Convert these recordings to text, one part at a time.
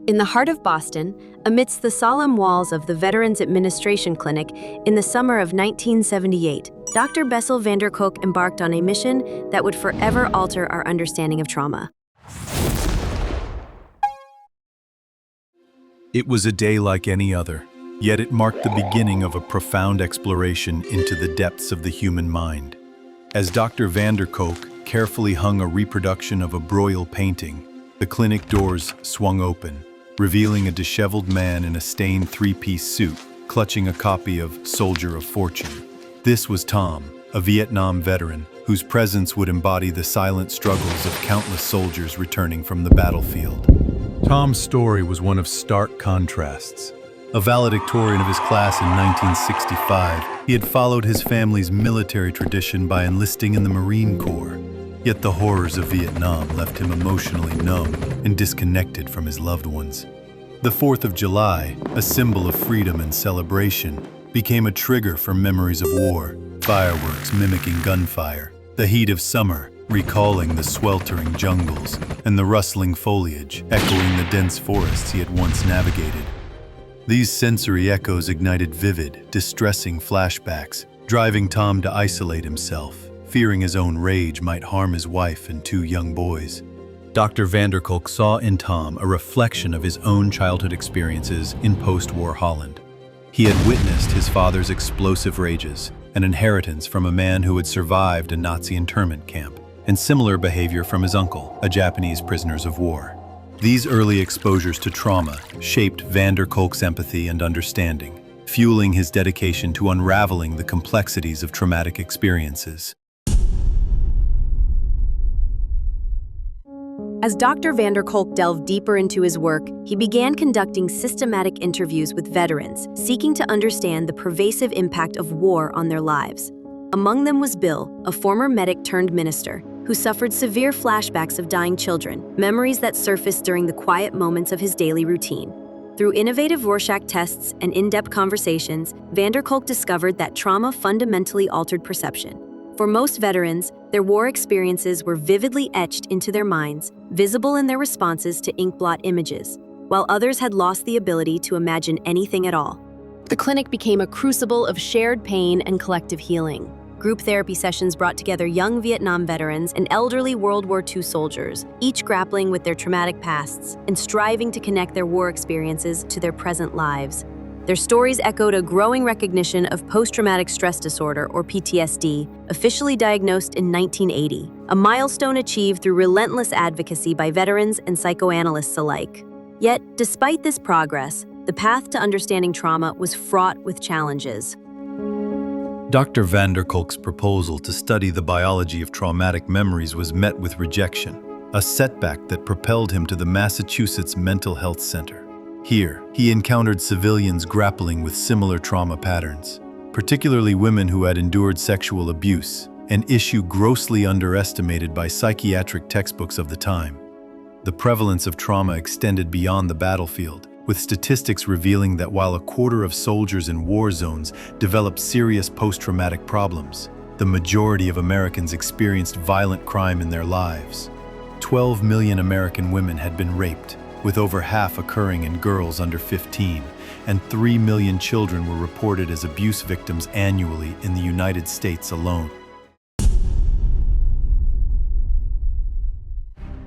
In the heart of Boston, amidst the solemn walls of the Veterans Administration Clinic in the summer of 1978, Dr. Bessel van der Kolk embarked on a mission that would forever alter our understanding of trauma. It was a day like any other, yet it marked the beginning of a profound exploration into the depths of the human mind. As Dr. van der Kolk carefully hung a reproduction of a Breuil painting, the clinic doors swung open, revealing a disheveled man in a stained three-piece suit, clutching a copy of Soldier of Fortune. This was Tom, a Vietnam veteran, whose presence would embody the silent struggles of countless soldiers returning from the battlefield. Tom's story was one of stark contrasts. A valedictorian of his class in 1965, he had followed his family's military tradition by enlisting in the Marine Corps. Yet the horrors of Vietnam left him emotionally numb and disconnected from his loved ones. The 4th of July, a symbol of freedom and celebration, became a trigger for memories of war, fireworks mimicking gunfire, the heat of summer recalling the sweltering jungles, and the rustling foliage echoing the dense forests he had once navigated. These sensory echoes ignited vivid, distressing flashbacks, driving Tom to isolate himself, fearing his own rage might harm his wife and 2 young boys. Dr. van der Kolk saw in Tom a reflection of his own childhood experiences in post-war Holland. He had witnessed his father's explosive rages, an inheritance from a man who had survived a Nazi internment camp, and similar behavior from his uncle, a Japanese prisoner of war. These early exposures to trauma shaped van der Kolk's empathy and understanding, fueling his dedication to unraveling the complexities of traumatic experiences. As Dr. van der Kolk delved deeper into his work, he began conducting systematic interviews with veterans, seeking to understand the pervasive impact of war on their lives. Among them was Bill, a former medic turned minister, who suffered severe flashbacks of dying children, memories that surfaced during the quiet moments of his daily routine. Through innovative Rorschach tests and in-depth conversations, van der Kolk discovered that trauma fundamentally altered perception. For most veterans, their war experiences were vividly etched into their minds, visible in their responses to inkblot images, while others had lost the ability to imagine anything at all. The clinic became a crucible of shared pain and collective healing. Group therapy sessions brought together young Vietnam veterans and elderly World War II soldiers, each grappling with their traumatic pasts and striving to connect their war experiences to their present lives. Their stories echoed a growing recognition of post-traumatic stress disorder, or PTSD, officially diagnosed in 1980, a milestone achieved through relentless advocacy by veterans and psychoanalysts alike. Yet, despite this progress, the path to understanding trauma was fraught with challenges. Dr. van der Kolk's proposal to study the biology of traumatic memories was met with rejection, a setback that propelled him to the Massachusetts Mental Health Center. Here, he encountered civilians grappling with similar trauma patterns, particularly women who had endured sexual abuse, an issue grossly underestimated by psychiatric textbooks of the time. The prevalence of trauma extended beyond the battlefield, with statistics revealing that while a quarter of soldiers in war zones developed serious post-traumatic problems, the majority of Americans experienced violent crime in their lives. 12 million American women had been raped, with over half occurring in girls under 15, and 3 million children were reported as abuse victims annually in the United States alone.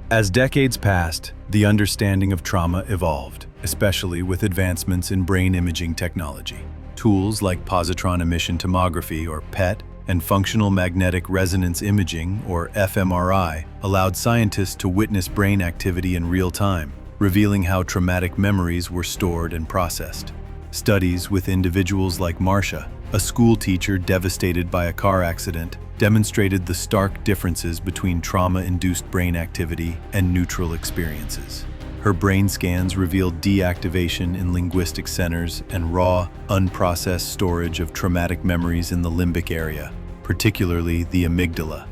As decades passed, the understanding of trauma evolved, especially with advancements in brain imaging technology. Tools like positron emission tomography, or PET, and functional magnetic resonance imaging, or fMRI, allowed scientists to witness brain activity in real time, revealing how traumatic memories were stored and processed. Studies with individuals like Marcia, a school teacher devastated by a car accident, demonstrated the stark differences between trauma-induced brain activity and neutral experiences. Her brain scans revealed deactivation in linguistic centers and raw, unprocessed storage of traumatic memories in the limbic area, particularly the amygdala.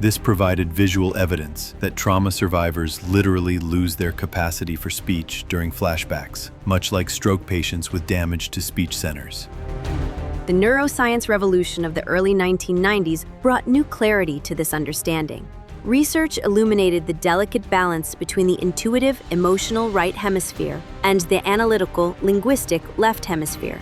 This provided visual evidence that trauma survivors literally lose their capacity for speech during flashbacks, much like stroke patients with damage to speech centers. The neuroscience revolution of the early 1990s brought new clarity to this understanding. Research illuminated the delicate balance between the intuitive, emotional right hemisphere and the analytical, linguistic left hemisphere.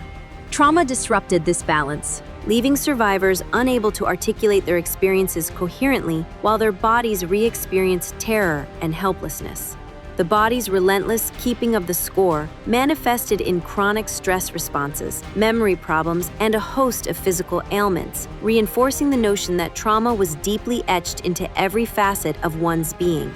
Trauma disrupted this balance, leaving survivors unable to articulate their experiences coherently while their bodies re-experienced terror and helplessness. The body's relentless keeping of the score manifested in chronic stress responses, memory problems, and a host of physical ailments, reinforcing the notion that trauma was deeply etched into every facet of one's being.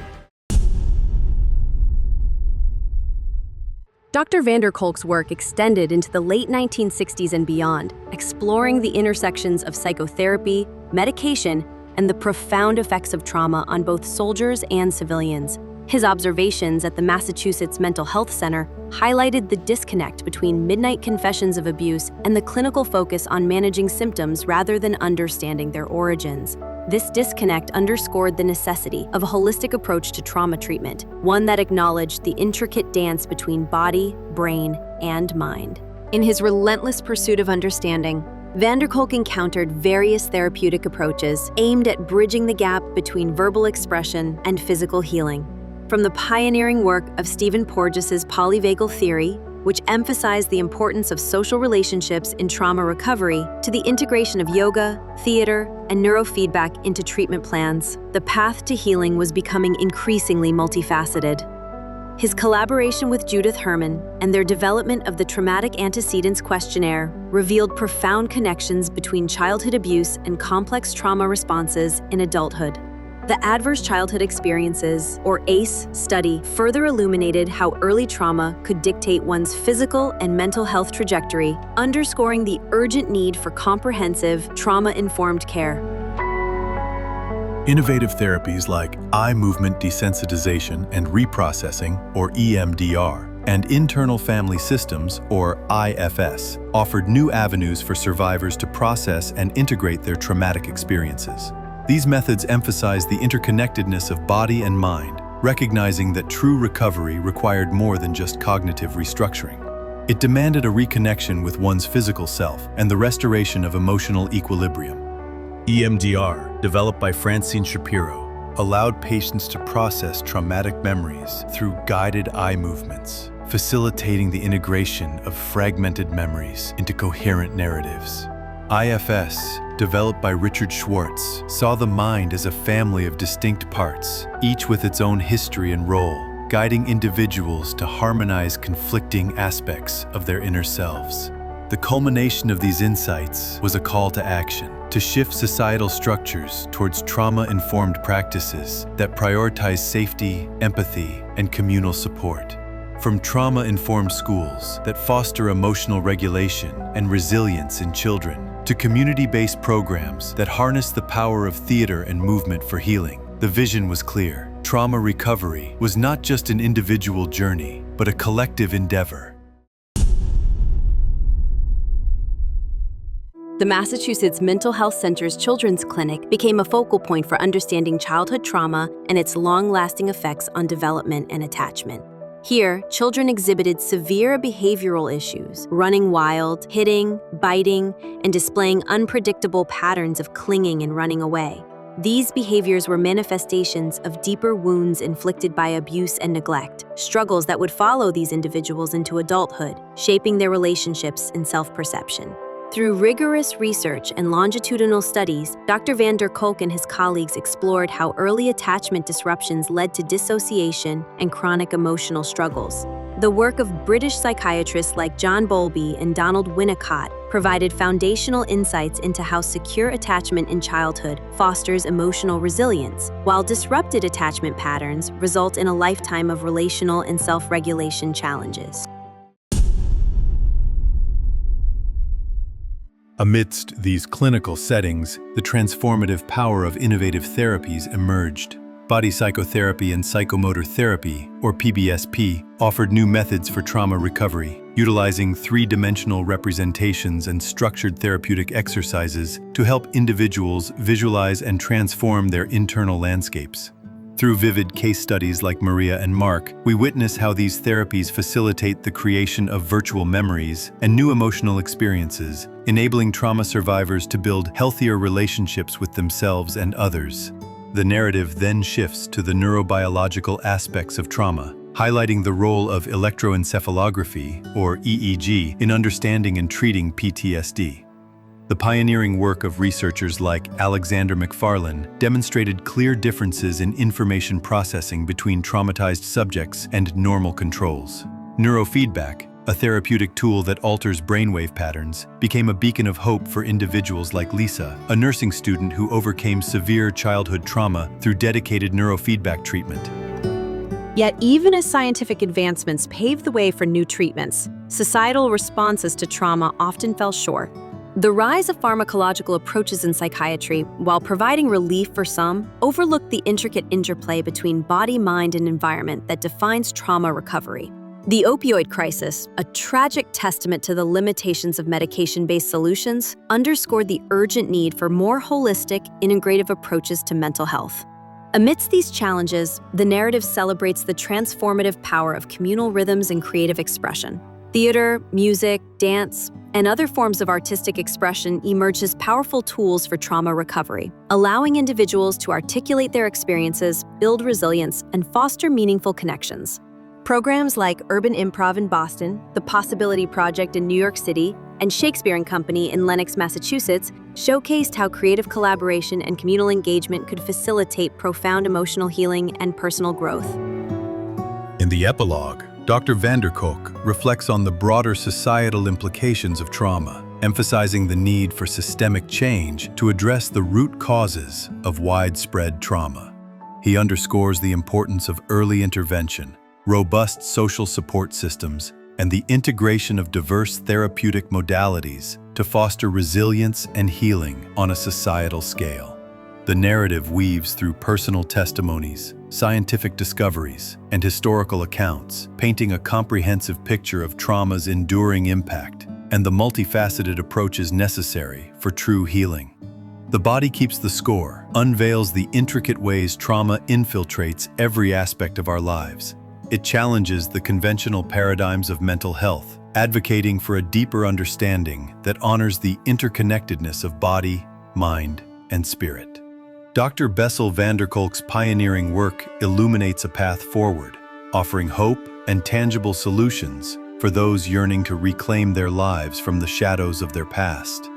Dr. van der Kolk's work extended into the late 1960s and beyond, exploring the intersections of psychotherapy, medication, and the profound effects of trauma on both soldiers and civilians. His observations at the Massachusetts Mental Health Center highlighted the disconnect between midnight confessions of abuse and the clinical focus on managing symptoms rather than understanding their origins. This disconnect underscored the necessity of a holistic approach to trauma treatment, one that acknowledged the intricate dance between body, brain, and mind. In his relentless pursuit of understanding, van der Kolk encountered various therapeutic approaches aimed at bridging the gap between verbal expression and physical healing. From the pioneering work of Stephen Porges's polyvagal theory, which emphasized the importance of social relationships in trauma recovery, to the integration of yoga, theater, and neurofeedback into treatment plans, the path to healing was becoming increasingly multifaceted. His collaboration with Judith Herman and their development of the Traumatic Antecedents Questionnaire revealed profound connections between childhood abuse and complex trauma responses in adulthood. The Adverse Childhood Experiences, or ACE, study further illuminated how early trauma could dictate one's physical and mental health trajectory, underscoring the urgent need for comprehensive, trauma-informed care. Innovative therapies like eye movement desensitization and reprocessing, or EMDR, and internal family systems, or IFS, offered new avenues for survivors to process and integrate their traumatic experiences. These methods emphasize the interconnectedness of body and mind, recognizing that true recovery required more than just cognitive restructuring. It demanded a reconnection with one's physical self and the restoration of emotional equilibrium. EMDR, developed by Francine Shapiro, allowed patients to process traumatic memories through guided eye movements, facilitating the integration of fragmented memories into coherent narratives. IFS, developed by Richard Schwartz, saw the mind as a family of distinct parts, each with its own history and role, guiding individuals to harmonize conflicting aspects of their inner selves. The culmination of these insights was a call to action, to shift societal structures towards trauma-informed practices that prioritize safety, empathy, and communal support. From trauma-informed schools that foster emotional regulation and resilience in children, to community-based programs that harness the power of theater and movement for healing, the vision was clear. Trauma recovery was not just an individual journey, but a collective endeavor. The Massachusetts Mental Health Center's Children's Clinic became a focal point for understanding childhood trauma and its long-lasting effects on development and attachment. Here, children exhibited severe behavioral issues, running wild, hitting, biting, and displaying unpredictable patterns of clinging and running away. These behaviors were manifestations of deeper wounds inflicted by abuse and neglect, struggles that would follow these individuals into adulthood, shaping their relationships and self-perception. Through rigorous research and longitudinal studies, Dr. van der Kolk and his colleagues explored how early attachment disruptions led to dissociation and chronic emotional struggles. The work of British psychiatrists like John Bowlby and Donald Winnicott provided foundational insights into how secure attachment in childhood fosters emotional resilience, while disrupted attachment patterns result in a lifetime of relational and self-regulation challenges. Amidst these clinical settings, the transformative power of innovative therapies emerged. Body psychotherapy and psychomotor therapy, or PBSP, offered new methods for trauma recovery, utilizing three-dimensional representations and structured therapeutic exercises to help individuals visualize and transform their internal landscapes. Through vivid case studies like Maria and Mark, we witness how these therapies facilitate the creation of virtual memories and new emotional experiences, enabling trauma survivors to build healthier relationships with themselves and others. The narrative then shifts to the neurobiological aspects of trauma, highlighting the role of electroencephalography, or EEG, in understanding and treating PTSD. The pioneering work of researchers like Alexander McFarlane demonstrated clear differences in information processing between traumatized subjects and normal controls. Neurofeedback, a therapeutic tool that alters brainwave patterns, became a beacon of hope for individuals like Lisa, a nursing student who overcame severe childhood trauma through dedicated neurofeedback treatment. Yet even as scientific advancements paved the way for new treatments, societal responses to trauma often fell short. The rise of pharmacological approaches in psychiatry, while providing relief for some, overlooked the intricate interplay between body, mind, and environment that defines trauma recovery. The opioid crisis, a tragic testament to the limitations of medication-based solutions, underscored the urgent need for more holistic, integrative approaches to mental health. Amidst these challenges, the narrative celebrates the transformative power of communal rhythms and creative expression. Theater, music, dance, and other forms of artistic expression emerge as powerful tools for trauma recovery, allowing individuals to articulate their experiences, build resilience, and foster meaningful connections. Programs like Urban Improv in Boston, the Possibility Project in New York City, and Shakespeare & Company in Lenox, Massachusetts, showcased how creative collaboration and communal engagement could facilitate profound emotional healing and personal growth. In the epilogue, Dr. van der Kolk reflects on the broader societal implications of trauma, emphasizing the need for systemic change to address the root causes of widespread trauma. He underscores the importance of early intervention, robust social support systems, and the integration of diverse therapeutic modalities to foster resilience and healing on a societal scale. The narrative weaves through personal testimonies, scientific discoveries, and historical accounts, painting a comprehensive picture of trauma's enduring impact and the multifaceted approaches necessary for true healing. The Body Keeps the Score unveils the intricate ways trauma infiltrates every aspect of our lives. It challenges the conventional paradigms of mental health, advocating for a deeper understanding that honors the interconnectedness of body, mind, and spirit. Dr. Bessel van der Kolk's pioneering work illuminates a path forward, offering hope and tangible solutions for those yearning to reclaim their lives from the shadows of their past.